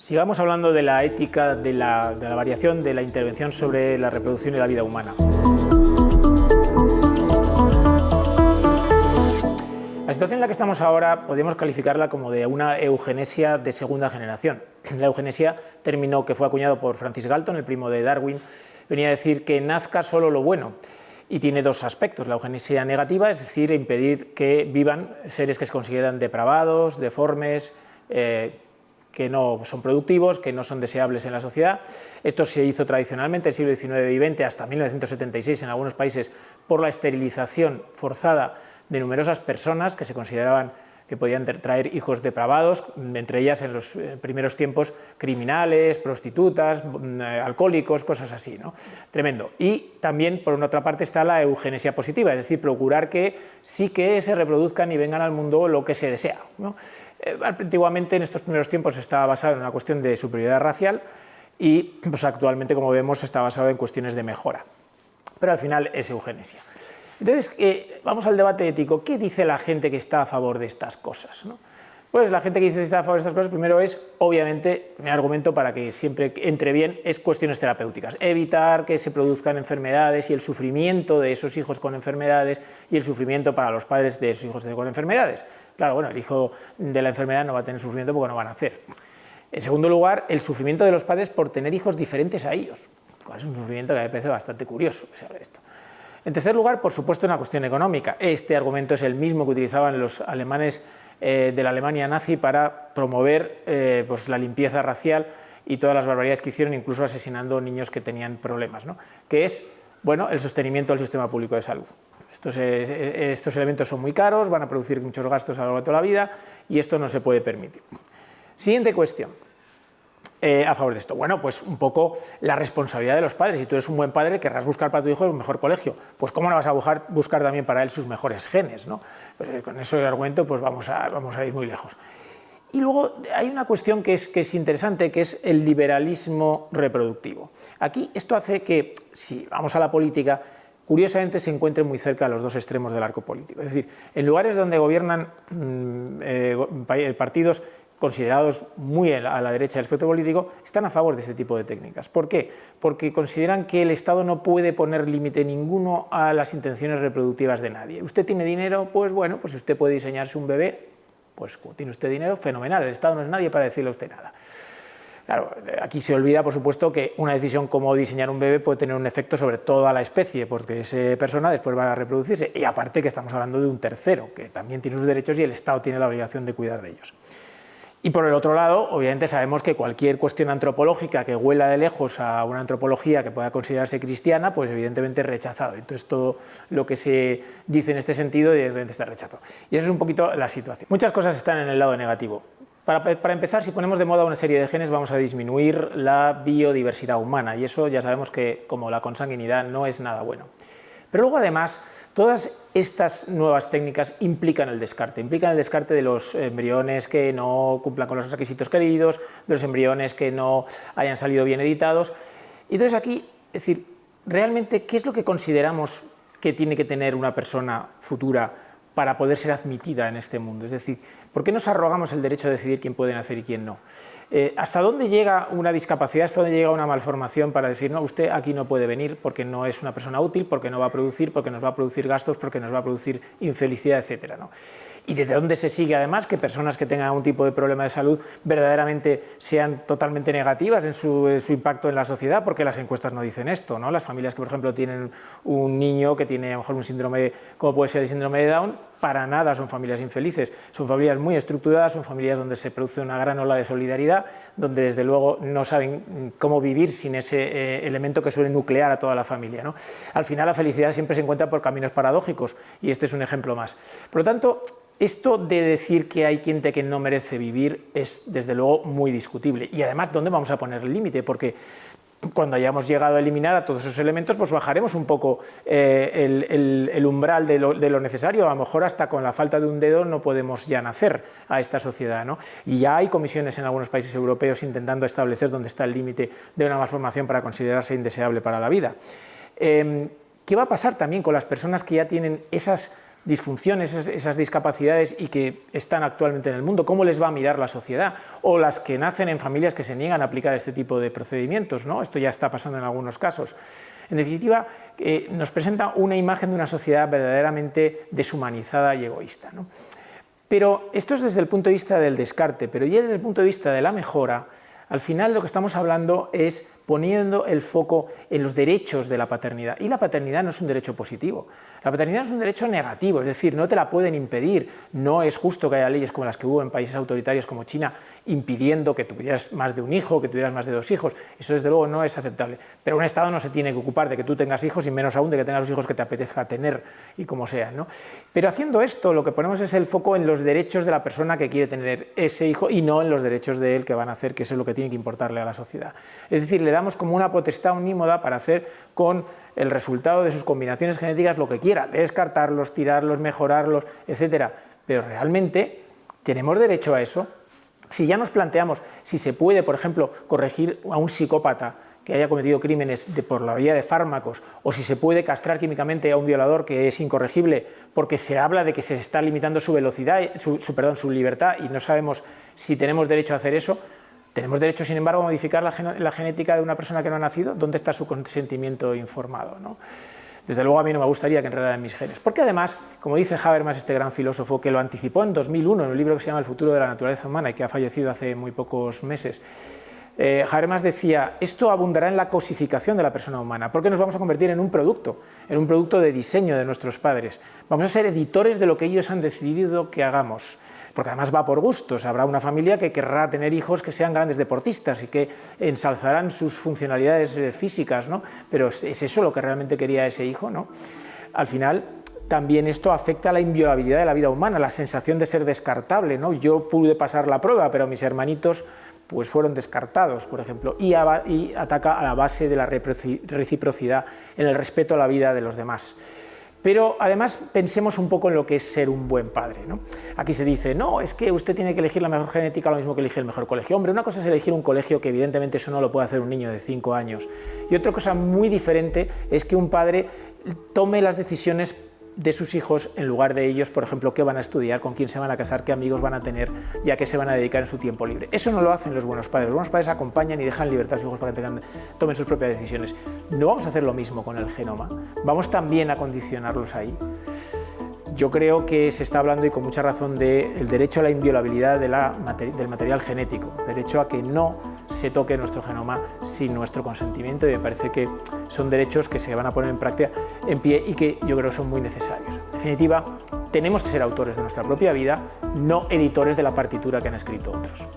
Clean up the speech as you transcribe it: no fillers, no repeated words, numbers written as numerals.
Sigamos hablando de la ética, de la variación, de la intervención sobre la reproducción y la vida humana. La situación en la que estamos ahora podríamos calificarla como de una eugenesia de segunda generación. La eugenesia, término que fue acuñado por Francis Galton, el primo de Darwin, venía a decir que nazca solo lo bueno. Y tiene dos aspectos: la eugenesia negativa, es decir, impedir que vivan seres que se consideran depravados, deformes, que no son productivos, que no son deseables en la sociedad. Esto se hizo tradicionalmente en el siglo XIX y XX hasta 1976 en algunos países por la esterilización forzada de numerosas personas que se consideraban que podían traer hijos depravados, entre ellas en los primeros tiempos criminales, prostitutas, alcohólicos, cosas así, ¿no? Tremendo. Y también, por una otra parte, está la eugenesia positiva, es decir, procurar que sí que se reproduzcan y vengan al mundo lo que se desea, ¿no? Antiguamente, en estos primeros tiempos, estaba basado en una cuestión de superioridad racial y pues, actualmente, como vemos, está basado en cuestiones de mejora. Pero al final es eugenesia. Entonces, vamos al debate ético. ¿Qué dice la gente que está a favor de estas cosas, ¿no? Pues la gente que dice que está a favor de estas cosas, primero es, obviamente, mi argumento para que siempre entre bien, es cuestiones terapéuticas. Evitar que se produzcan enfermedades y el sufrimiento de esos hijos con enfermedades y el sufrimiento para los padres de esos hijos con enfermedades. Claro, bueno, el hijo de la enfermedad no va a tener sufrimiento porque no van a nacer. En segundo lugar, el sufrimiento de los padres por tener hijos diferentes a ellos. Es un sufrimiento que me parece bastante curioso que se hable de esto. En tercer lugar, por supuesto, una cuestión económica. Este argumento es el mismo que utilizaban los alemanes de la Alemania nazi para promover pues, la limpieza racial y todas las barbaridades que hicieron, incluso asesinando niños que tenían problemas, ¿no? Que es, bueno, el sostenimiento del sistema público de salud. Estos elementos son muy caros, van a producir muchos gastos a lo largo de toda la vida y esto no se puede permitir. Siguiente cuestión. A favor de esto. Bueno, pues un poco la responsabilidad de los padres. Si tú eres un buen padre, querrás buscar para tu hijo un mejor colegio. Pues ¿cómo no vas a buscar también para él sus mejores genes, ¿no? Pues con ese argumento pues vamos a ir muy lejos. Y luego hay una cuestión que es interesante, que es el liberalismo reproductivo. Aquí esto hace que, si vamos a la política, curiosamente se encuentren muy cerca a los dos extremos del arco político. Es decir, en lugares donde gobiernan partidos considerados muy a la derecha del espectro político, están a favor de este tipo de técnicas. ¿Por qué? Porque consideran que el Estado no puede poner límite ninguno a las intenciones reproductivas de nadie. ¿Usted tiene dinero? Pues bueno, pues si usted puede diseñarse un bebé, pues como tiene usted dinero, fenomenal, el Estado no es nadie para decirle a usted nada. Claro, aquí se olvida, por supuesto, que una decisión como diseñar un bebé puede tener un efecto sobre toda la especie, porque esa persona después va a reproducirse, y aparte que estamos hablando de un tercero, que también tiene sus derechos y el Estado tiene la obligación de cuidar de ellos. Y por el otro lado, obviamente sabemos que cualquier cuestión antropológica que huela de lejos a una antropología que pueda considerarse cristiana, pues evidentemente es rechazado. Entonces todo lo que se dice en este sentido evidentemente está rechazado. Y esa es un poquito la situación. Muchas cosas están en el lado negativo. Para empezar, si ponemos de moda una serie de genes, vamos a disminuir la biodiversidad humana, y eso ya sabemos que, como la consanguinidad, no es nada bueno. Pero luego, además, todas estas nuevas técnicas implican el descarte de los embriones que no cumplan con los requisitos queridos, de los embriones que no hayan salido bien editados. Y entonces aquí, es decir, realmente, ¿qué es lo que consideramos que tiene que tener una persona futura para poder ser admitida en este mundo? Es decir, ¿por qué nos arrogamos el derecho de decidir quién puede nacer y quién no? ¿Hasta dónde llega una discapacidad, hasta dónde llega una malformación para decir, no, usted aquí no puede venir porque no es una persona útil, porque no va a producir, porque nos va a producir gastos, porque nos va a producir infelicidad, etcétera, ¿no? Y desde dónde se sigue, además, que personas que tengan algún tipo de problema de salud verdaderamente sean totalmente negativas en su impacto en la sociedad, porque las encuestas no dicen esto, ¿no? Las familias que, por ejemplo, tienen un niño que tiene a lo mejor un síndrome, como puede ser el síndrome de Down, para nada son familias infelices, son familias muy estructuradas, son familias donde se produce una gran ola de solidaridad, donde desde luego no saben cómo vivir sin ese elemento que suele nuclear a toda la familia, ¿no? Al final la felicidad siempre se encuentra por caminos paradójicos y este es un ejemplo más. Por lo tanto, esto de decir que hay gente que no merece vivir es desde luego muy discutible. Y además, ¿dónde vamos a poner el límite? Porque cuando hayamos llegado a eliminar a todos esos elementos, pues bajaremos un poco el umbral de lo necesario. A lo mejor hasta con la falta de un dedo no podemos ya nacer a esta sociedad, ¿no? Y ya hay comisiones en algunos países europeos intentando establecer dónde está el límite de una malformación para considerarse indeseable para la vida. ¿Qué va a pasar también con las personas que ya tienen esas disfunciones, esas discapacidades y que están actualmente en el mundo, ¿cómo les va a mirar la sociedad? O las que nacen en familias que se niegan a aplicar este tipo de procedimientos, ¿no? Esto ya está pasando en algunos casos. En definitiva, nos presenta una imagen de una sociedad verdaderamente deshumanizada y egoísta, ¿no? Pero esto es desde el punto de vista del descarte, pero ya desde el punto de vista de la mejora, al final lo que estamos hablando es poniendo el foco en los derechos de la paternidad. Y la paternidad no es un derecho positivo, la paternidad es un derecho negativo, es decir, no te la pueden impedir. No es justo que haya leyes como las que hubo en países autoritarios como China impidiendo que tuvieras más de un hijo, que tuvieras más de 2 hijos. Eso desde luego no es aceptable. Pero un Estado no se tiene que ocupar de que tú tengas hijos y menos aún de que tengas los hijos que te apetezca tener y como sea, ¿no? Pero haciendo esto lo que ponemos es el foco en los derechos de la persona que quiere tener ese hijo y no en los derechos de él que van a hacer, que eso es lo que tiene que importarle a la sociedad. Es decir, le damos como una potestad unímoda para hacer con el resultado de sus combinaciones genéticas lo que quiera, descartarlos, tirarlos, mejorarlos, etcétera. Pero realmente tenemos derecho a eso. Si ya nos planteamos si se puede, por ejemplo, corregir a un psicópata que haya cometido crímenes por la vía de fármacos, o si se puede castrar químicamente a un violador que es incorregible porque se habla de que se está limitando su velocidad, su libertad, y no sabemos si tenemos derecho a hacer eso. ¿Tenemos derecho, sin embargo, a modificar la genética de una persona que no ha nacido? ¿Dónde está su consentimiento informado, ¿no? Desde luego a mí no me gustaría que enredaran mis genes. Porque además, como dice Habermas, este gran filósofo, que lo anticipó en 2001 en un libro que se llama El futuro de la naturaleza humana y que ha fallecido hace muy pocos meses, Habermas decía, esto abundará en la cosificación de la persona humana, porque nos vamos a convertir en un producto de diseño de nuestros padres. Vamos a ser editores de lo que ellos han decidido que hagamos, porque además va por gustos. Habrá una familia que querrá tener hijos que sean grandes deportistas y que ensalzarán sus funcionalidades físicas, ¿no? Pero ¿es eso lo que realmente quería ese hijo, no? Al final, también esto afecta a la inviolabilidad de la vida humana, la sensación de ser descartable, ¿no? Yo pude pasar la prueba, pero mis hermanitos pues fueron descartados, por ejemplo, y ataca a la base de la reciprocidad en el respeto a la vida de los demás. Pero además pensemos un poco en lo que es ser un buen padre, ¿no? Aquí se dice, no, es que usted tiene que elegir la mejor genética, lo mismo que elegir el mejor colegio. Hombre, una cosa es elegir un colegio, que evidentemente eso no lo puede hacer un niño de 5 años. Y otra cosa muy diferente es que un padre tome las decisiones de sus hijos en lugar de ellos, por ejemplo, qué van a estudiar, con quién se van a casar, qué amigos van a tener y a qué se van a dedicar en su tiempo libre. Eso no lo hacen los buenos padres. Los buenos padres acompañan y dejan libertad a sus hijos para que tomen sus propias decisiones. No vamos a hacer lo mismo con el genoma, vamos también a condicionarlos ahí. Yo creo que se está hablando, y con mucha razón, del derecho a la inviolabilidad del material genético, derecho a que no se toque nuestro genoma sin nuestro consentimiento, y me parece que son derechos que se van a poner en práctica, en pie, y que yo creo son muy necesarios. En definitiva, tenemos que ser autores de nuestra propia vida, no editores de la partitura que han escrito otros.